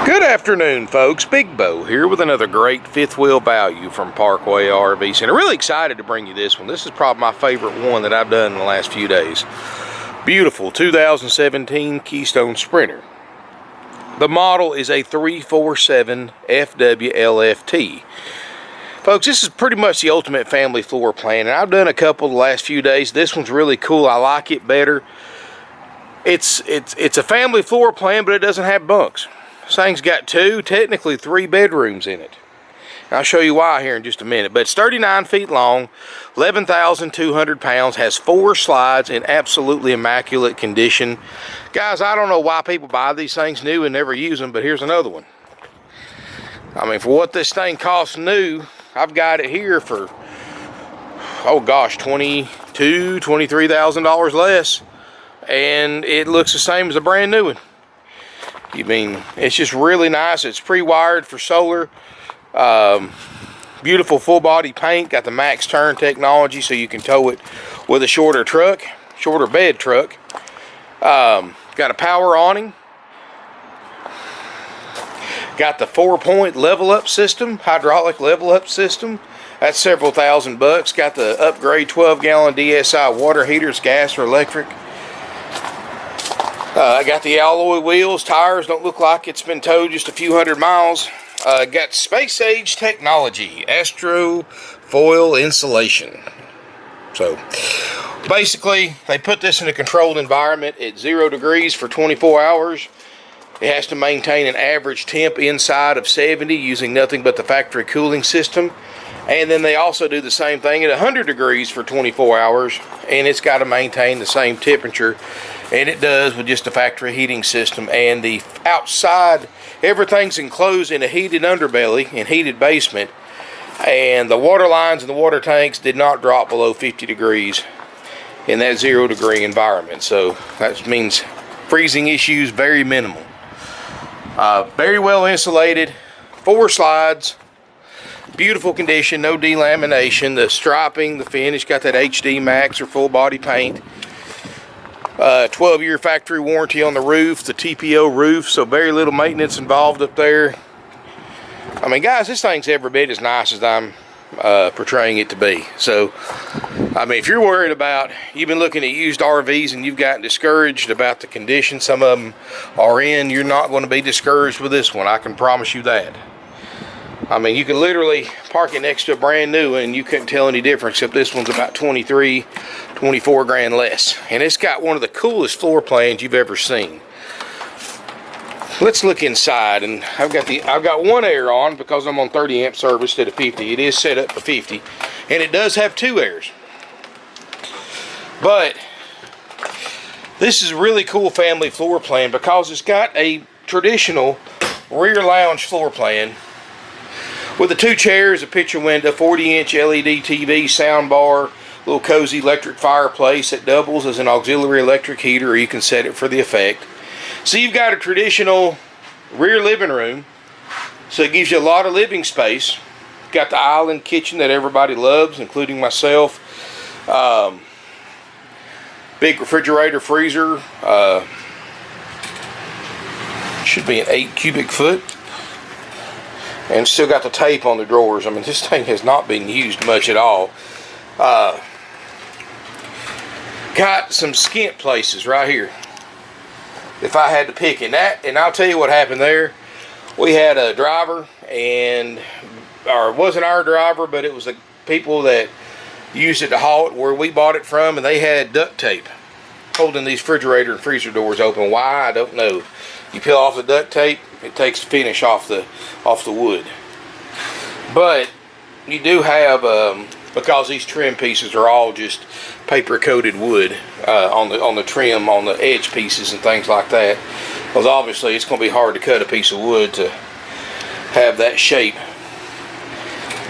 Good afternoon, folks. Big Bo here with another great fifth wheel value from Parkway RV Center. Really excited to bring you this one. This is probably my favorite one that I've done in the last few days. Beautiful 2017 Keystone Sprinter. The model is a 347FWLFT. Folks, this is pretty much the ultimate family floor plan, and I've done a couple the last few days. This one's really cool. I like it better. It's a family floor plan, but it doesn't have bunks. This thing's got technically three bedrooms in it. I'll show you why here in just a minute. But it's 39 feet long, 11,200 pounds, has 4 slides in absolutely immaculate condition. Guys, I don't know why people buy these things new and never use them, but here's another one. I mean, for what this thing costs new, I've got it here for, oh gosh, $22,000, $23,000 less. And it looks the same as a brand new one. I mean, it's just really nice. It's pre-wired for solar. Beautiful full body paint. Got the max turn technology so you can tow it with a shorter bed truck. Got a power awning. Got the 4-point level up system, hydraulic level up system. That's several thousand bucks. Got the upgrade 12-gallon DSI water heaters, gas or electric. I got the alloy wheels, tires don't look like it's been towed just a few hundred miles. Got space age technology, Astro foil insulation. So basically they put this in a controlled environment at 0 degrees for 24 hours. It has to maintain an average temp inside of 70 using nothing but the factory cooling system. And then they also do the same thing at 100 degrees for 24 hours, and it's got to maintain the same temperature, and it does with just the factory heating system. And the outside, everything's enclosed in a heated underbelly and heated basement, and the water lines and the water tanks did not drop below 50 degrees in that 0 degree environment. So that means freezing issues very minimal. Very well insulated, 4 slides. Beautiful condition, no delamination. The striping, the finish, got that HD Max or full body paint. 12-year factory warranty on the roof, the TPO roof, so very little maintenance involved up there. I mean, guys, this thing's every bit as nice as I'm portraying it to be. So, I mean, if you're worried about, you've been looking at used RVs and you've gotten discouraged about the condition some of them are in, you're not going to be discouraged with this one. I can promise you that. I mean, you can literally park it next to a brand new and you couldn't tell any difference, except this one's about 24 grand less. And it's got one of the coolest floor plans you've ever seen. Let's look inside, and I've got one air on because I'm on 30 amp service instead of 50. It is set up for 50, and it does have 2 airs. But this is a really cool family floor plan because it's got a traditional rear lounge floor plan with the 2 chairs, a picture window, 40-inch LED TV, sound bar, little cozy electric fireplace that doubles as an auxiliary electric heater, or you can set it for the effect. So you've got a traditional rear living room, so it gives you a lot of living space. Got the island kitchen that everybody loves, including myself. Big refrigerator, freezer. Should be an 8 cubic foot. And still got the tape on the drawers. I mean, this thing has not been used much at all. Got some skint places right here, if I had to pick it. And I'll tell you what happened there. We had a driver, or it wasn't our driver, but it was the people that used it to haul it where we bought it from, and they had duct tape holding these refrigerator and freezer doors open. Why, I don't know. You peel off the duct tape, it takes the finish off the wood. But you do have, because these trim pieces are all just paper coated wood on the trim, on the edge pieces and things like that. Because obviously it's going to be hard to cut a piece of wood to have that shape.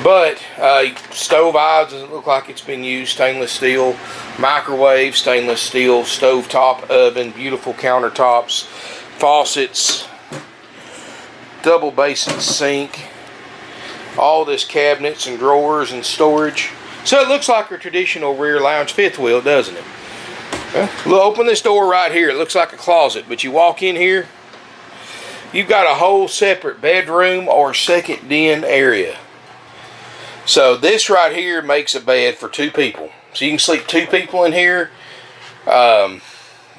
But stove eyes doesn't look like it's been used. Stainless steel microwave, stainless steel stovetop oven, beautiful countertops, faucets, double basin sink, all this cabinets and drawers and storage. So it looks like a traditional rear lounge fifth wheel, doesn't it? We'll open this door right here. It looks like a closet, but you walk in here you've got a whole separate bedroom or second den area. So this right here makes a bed for 2 people. So you can sleep 2 people in here.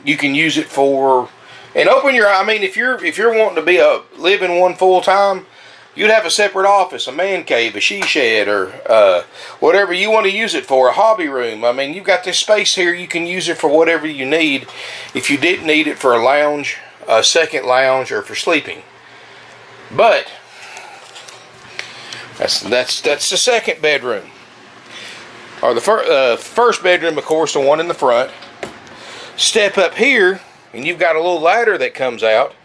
You can use it for, and open your, I mean, if you're wanting to be live in one full time, you'd have a separate office, a man cave, a she shed, or whatever you want to use it for, a hobby room. I mean, you've got this space here. You can use it for whatever you need. If you didn't need it for a lounge, a second lounge, or for sleeping. But that's the second bedroom, or the first bedroom, of course, the one in the front. Step up here, and you've got a little ladder that comes out,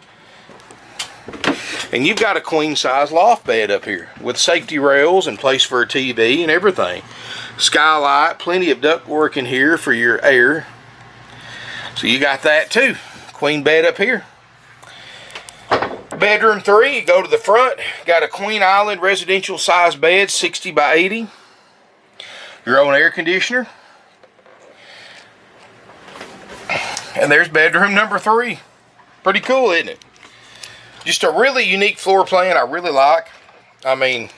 and you've got a queen size loft bed up here with safety rails and place for a TV and everything. Skylight, plenty of ductwork in here for your air. So you got that too. Queen bed up here. Bedroom 3, you go to the front, got a queen island residential size bed, 60 by 80. Your own air conditioner. And there's bedroom number 3. Pretty cool, isn't it? Just a really unique floor plan I really like. I mean,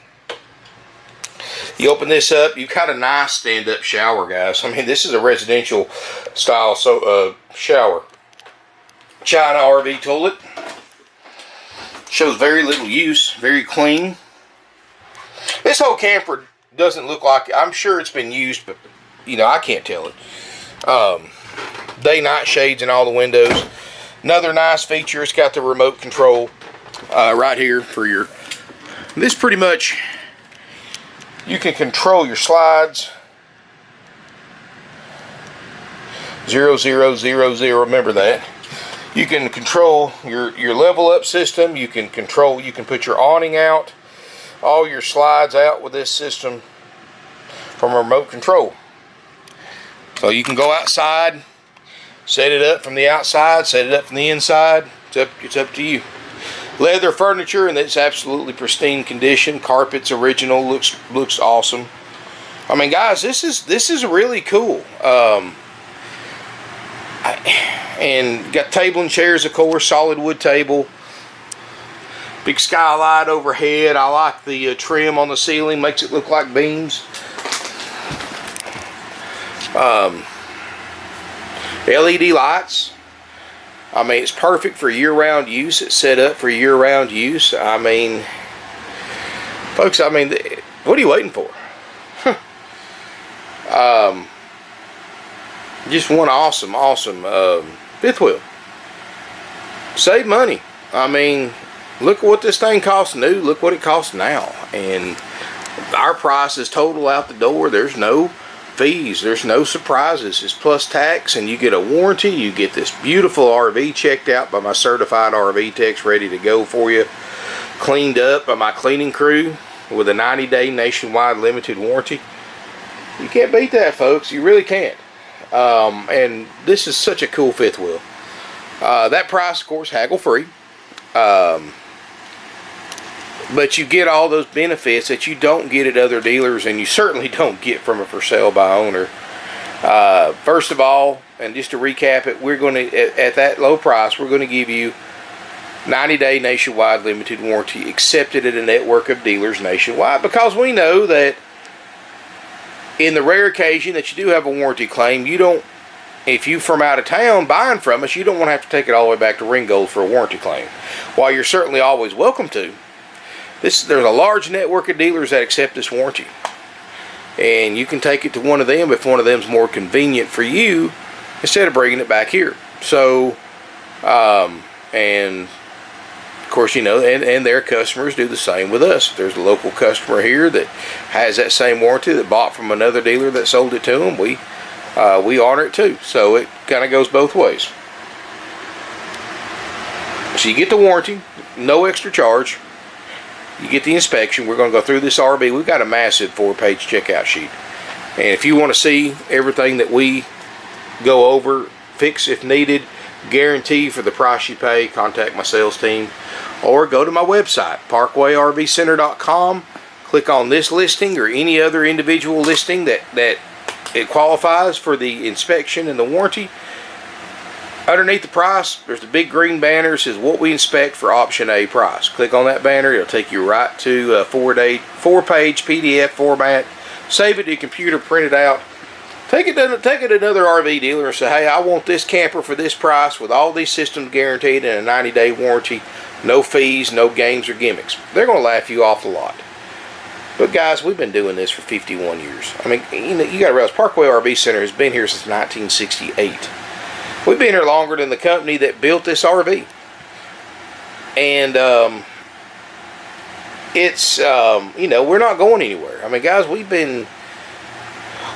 you open this up, you've got a nice stand-up shower, guys. I mean, this is a residential style shower. China RV toilet. Shows very little use, very clean. This whole camper doesn't look like, I'm sure it's been used, but, you know, I can't tell it. Day-night shades in all the windows. Another nice feature, it's got the remote control right here for your, this pretty much, you can control your slides. 0000, remember that. You can control your level up system. You can put your awning out, all your slides out with this system from a remote control. So you can go outside, set it up from the outside, set it up from the inside. It's up to you. Leather furniture, and it's absolutely pristine condition. Carpet's original, looks awesome. I mean, guys, this is really cool. And got table and chairs, of course, solid wood table. Big skylight overhead. I like the trim on the ceiling, makes it look like beams. LED lights. I mean, it's perfect for year-round use. It's set up for year-round use. I mean, folks, I mean, what are you waiting for? Just one awesome fifth wheel. Save money. I mean, look at what this thing costs new. Look what it costs now. And our price is total out the door. There's no fees. There's no surprises. It's plus tax, and you get a warranty. You get this beautiful RV checked out by my certified RV techs, ready to go for you. Cleaned up by my cleaning crew with a 90-day nationwide limited warranty. You can't beat that, folks. You really can't. And this is such a cool fifth wheel. That price, of course, haggle free. But you get all those benefits that you don't get at other dealers, and you certainly don't get from a for sale by owner. First of all, and just to recap it, we're going to, at that low price, we're going to give you 90-day nationwide limited warranty, accepted at a network of dealers nationwide, because we know that in the rare occasion that you do have a warranty claim, you don't, if you from out of town buying from us, you don't want to have to take it all the way back to Ringgold for a warranty claim. While you're certainly always welcome to, there's a large network of dealers that accept this warranty. And you can take it to one of them if one of them's more convenient for you, instead of bringing it back here. So, and of course, you know, and their customers do the same with us. If there's a local customer here that has that same warranty that bought from another dealer that sold it to them, we honor it too. So it kind of goes both ways. So you get the warranty, no extra charge. You get the inspection. We're going to go through this RV. We've got a massive 4-page checkout sheet. And if you want to see everything that we go over, fix if needed, guarantee for the price you pay, contact my sales team. Or go to my website, parkwayrvcenter.com. Click on this listing or any other individual listing that it qualifies for the inspection and the warranty. Underneath the price, there's the big green banner that says what we inspect for option A price. Click on that banner. It'll take you right to a 4-page PDF format. Save it to your computer, print it out. Take it to another RV dealer and say, hey, I want this camper for this price with all these systems guaranteed and a 90-day warranty. No fees, no games or gimmicks. They're going to laugh you off the lot. But guys, we've been doing this for 51 years. I mean, you got to realize Parkway RV Center has been here since 1968. We've been here longer than the company that built this RV. And it's, we're not going anywhere. I mean, guys,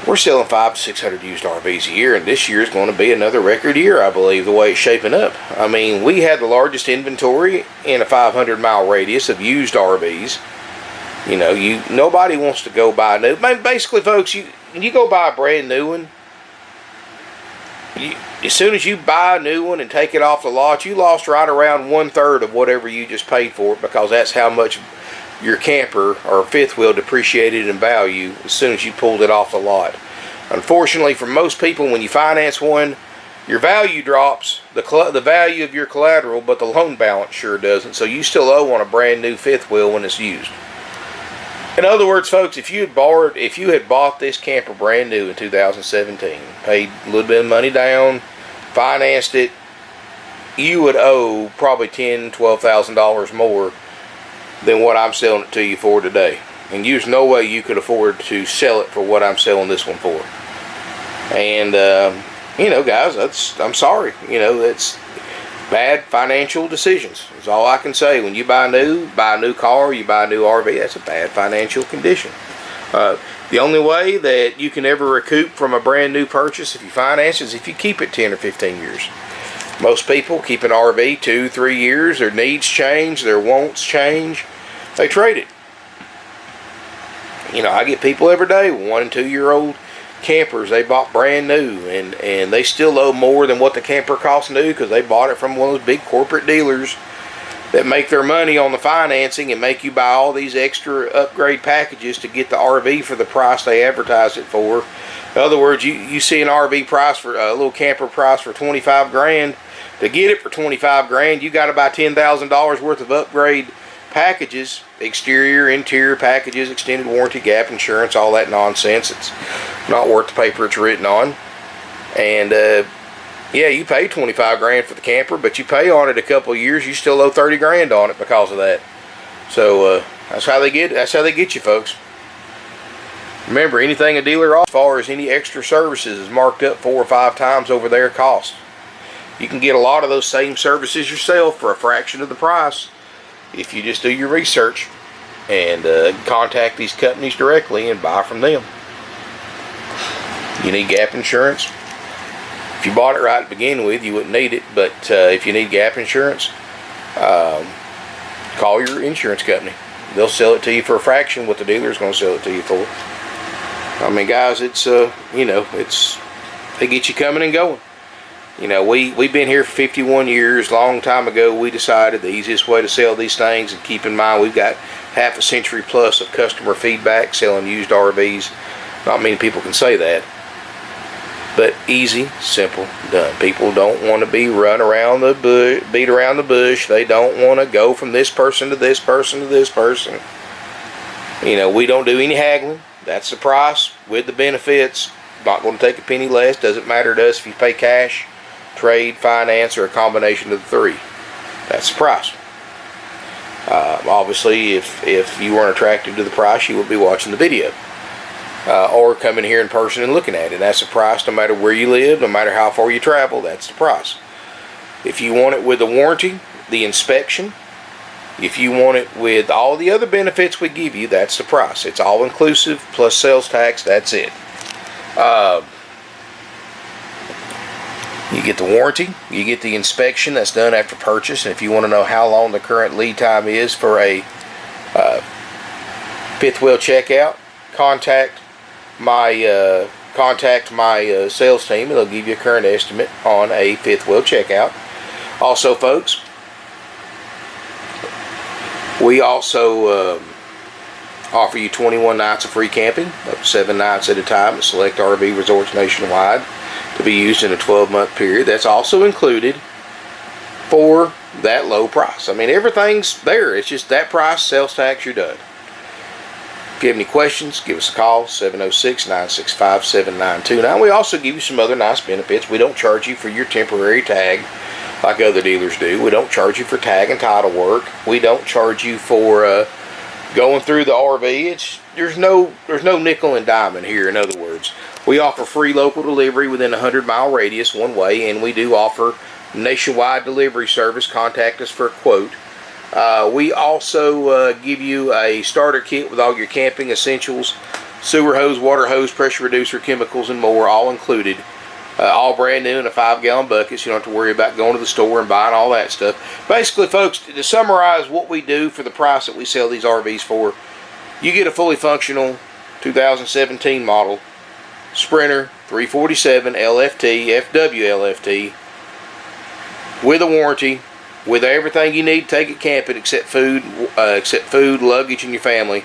we're selling 500 to 600 used RVs a year, and this year is going to be another record year, I believe, the way it's shaping up. I mean, we had the largest inventory in a 500-mile radius of used RVs. Nobody wants to go buy new. Basically, folks, you go buy a brand new one. As soon as you buy a new one and take it off the lot, you lost right around 1/3 of whatever you just paid for it, because that's how much your camper or fifth wheel depreciated in value as soon as you pulled it off the lot. Unfortunately, for most people, when you finance one, your value drops, the value of your collateral, but the loan balance sure doesn't. So you still owe on a brand new fifth wheel when it's used. In other words, folks, if you had bought this camper brand new in 2017, paid a little bit of money down, financed it, you would owe probably $10,000, $12,000 more than what I'm selling it to you for today. And there's no way you could afford to sell it for what I'm selling this one for. And guys, I'm sorry. That's bad financial decisions. That's all I can say. When you buy a new car, you buy a new RV, that's a bad financial condition. The only way that you can ever recoup from a brand new purchase if you finance is if you keep it 10 or 15 years. Most people keep an RV 2-3 years. Their needs change, their wants change. They trade it. I get people every day, 1 and 2 year old campers they bought brand new, and they still owe more than what the camper cost new because they bought it from one of those big corporate dealers that make their money on the financing and make you buy all these extra upgrade packages to get the RV for the price they advertise it for. In other words, you see an RV price for a little camper price for 25 grand. To get it for 25 grand, you got to buy $10,000 worth of upgrade packages, exterior, interior packages, extended warranty, gap insurance, all that nonsense. It's not worth the paper it's written on. And you pay 25 grand for the camper, but you pay on it a couple of years, you still owe 30 grand on it because of that. So that's how they get you, folks. Remember, anything a dealer offers as far as any extra services is marked up 4 or 5 times over their cost. You can get a lot of those same services yourself for a fraction of the price if you just do your research and contact these companies directly and buy from them. You need gap insurance. If you bought it right to begin with, you wouldn't need it, but if you need gap insurance, call your insurance company. They'll sell it to you for a fraction what the dealer's going to sell it to you for. I mean, guys, it's they get you coming and going. We've been here for 51 years. Long time ago, we decided the easiest way to sell these things, and keep in mind, we've got half a century plus of customer feedback selling used RVs. Not many people can say that. But easy, simple, done. People don't want to be run around the bush, beat around the bush. They don't want to go from this person to this person to this person. We don't do any haggling. That's the price with the benefits. Not going to take a penny less. Doesn't matter to us if you pay cash, trade, finance, or a combination of the three. That's the price. Obviously, if you weren't attracted to the price, you would be watching the video. Or coming here in person and looking at it. That's the price no matter where you live, no matter how far you travel, that's the price. If you want it with the warranty, the inspection, if you want it with all the other benefits we give you, that's the price. It's all inclusive plus sales tax, that's it. You get the warranty, you get the inspection that's done after purchase, and if you want to know how long the current lead time is for a fifth wheel checkout, contact my sales team, and they'll give you a current estimate on a fifth wheel checkout. Also, folks, we also offer you 21 nights of free camping, up to 7 nights at a time at select RV resorts nationwide. to be used in a 12-month period. That's also included for that low price. I mean, everything's there. It's just that price, sales tax, you're done. If you have any questions, give us a call, 706-965-7929. We also give you some other nice benefits. We don't charge you for your temporary tag like other dealers do. We don't charge you for tag and title work. We don't charge you for going through the RV. There's no nickel and diamond here. In other words, we offer free local delivery within a 100-mile radius one way, and we do offer nationwide delivery service. Contact us for a quote. We also give you a starter kit with all your camping essentials, sewer hose, water hose, pressure reducer, chemicals, and more, all included. All brand new in a 5-gallon bucket, so you don't have to worry about going to the store and buying all that stuff. Basically, folks, to summarize what we do for the price that we sell these RVs for, you get a fully functional 2017 model Sprinter 347LFT, FWLFT, with a warranty, with everything you need to take it camping except food, luggage, and your family,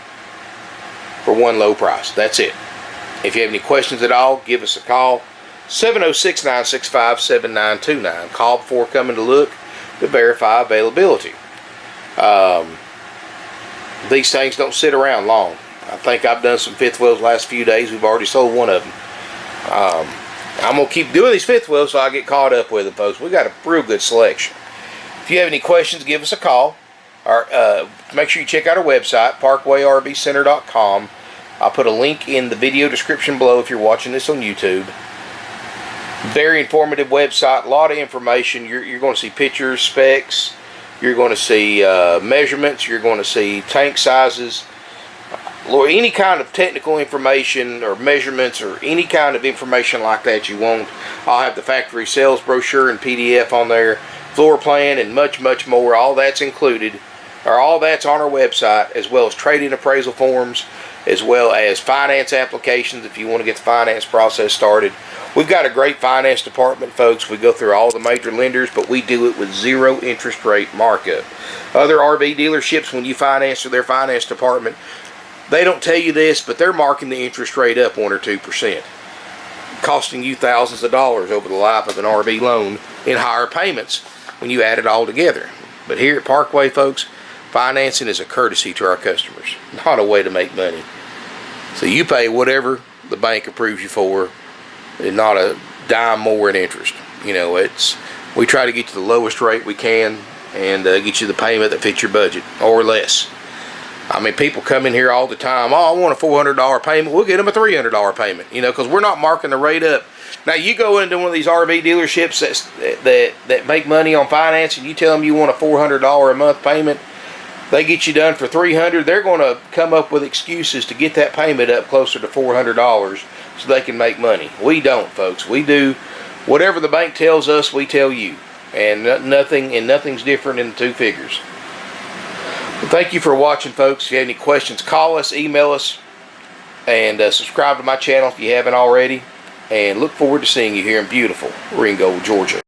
for one low price. That's it. If you have any questions at all, give us a call, 706-965-7929. Call before coming to look to verify availability. These things don't sit around long. I think I've done some fifth wheels the last few days. We've already sold one of them. I'm going to keep doing these fifth wheels so I get caught up with them, folks. We got a real good selection. If you have any questions, give us a call. Or make sure you check out our website, parkwayrvcenter.com. I'll put a link in the video description below if you're watching this on YouTube. Very informative website, a lot of information. You're going to see pictures, specs. You're going to see measurements. You're going to see tank sizes. Any kind of technical information or measurements or any kind of information like that you want. I'll have the factory sales brochure and PDF on there, floor plan, and much, much more. All that's included, or all that's on our website, as well as trade-in appraisal forms, as well as finance applications if you want to get the finance process started. We've got a great finance department, folks. We go through all the major lenders, but we do it with 0 interest rate markup. Other RV dealerships, when you finance through their finance department, they don't tell you this, but they're marking the interest rate up 1 or 2%, costing you thousands of dollars over the life of an RV loan in higher payments when you add it all together. But here at Parkway, folks, financing is a courtesy to our customers, not a way to make money. So you pay whatever the bank approves you for, and not a dime more in interest. You know, we try to get you the lowest rate we can and get you the payment that fits your budget or less. I mean, people come in here all the time, oh, I want a $400 payment. We'll get them a $300 payment, you know, because we're not marking the rate up. Now, you go into one of these RV dealerships that make money on finance, and you tell them you want a $400 a month payment, they get you done for $300. They're going to come up with excuses to get that payment up closer to $400 so they can make money. We don't, folks. We do whatever the bank tells us, we tell you, and nothing's different in the two figures. Well, thank you for watching, folks. If you have any questions, call us, email us, and subscribe to my channel if you haven't already. And look forward to seeing you here in beautiful Ringgold, Georgia.